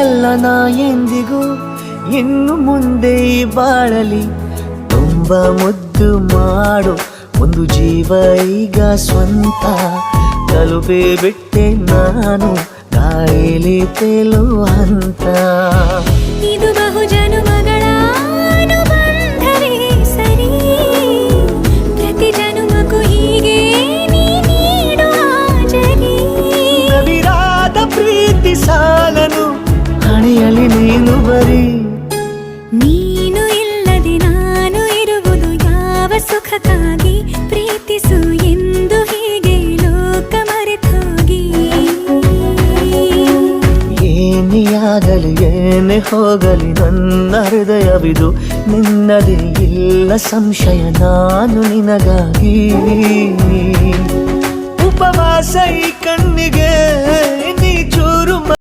ಎಲ್ಲ ನಾ ಎಂದಿಗೂ ಇನ್ನು ಮುಂದೆ ಈ ಬಾಳಲಿ ತುಂಬ ಮುದ್ದು ಮಾಡು ಒಂದು ಜೀವ ಈಗ ಸ್ವಂತ ತಲುಪೇ ಬಿಟ್ಟೆ ನಾನು ಗಾಳಿಲಿ ತೇಲುವ ಹಂತ ಇದು ಬಹು ಜನುಮಗಳ ಅನುಬಂಧವೇ ಸರಿ ಪ್ರತಿ ಜನುಮಕ್ಕೂ ಹೀಗೆ ನೀ ನೀಡುವ ಜರಿ ನವಿರಾದ ಪ್ರೀತಿ ಸಾಲನು ಹಣೆಯಲ್ಲಿ ನೀನು ಬರೀ ನೀನು ಇಲ್ಲದೆ ನಾನು ಇರುವುದು ಯಾವ ಸುಖಕ್ಕಾಗಿ ಪ್ರೀತಿಸು ಎಂದು ಹೀಗೆ ಲೋಕ ಮರೆತೋಗಿ ಏನೇ ಆಗಲಿ ಏನೇ ಹೋಗಲಿ ನನ್ನ ಹೃದಯವಿದು ನಿನ್ನದೇ ಇಲ್ಲ ಸಂಶಯ ನಾನು ನಿನಗಾಗಿ ಉಪವಾಸ ಈ ಕಣ್ಣಿಗೆ ನೀ ಚೂರು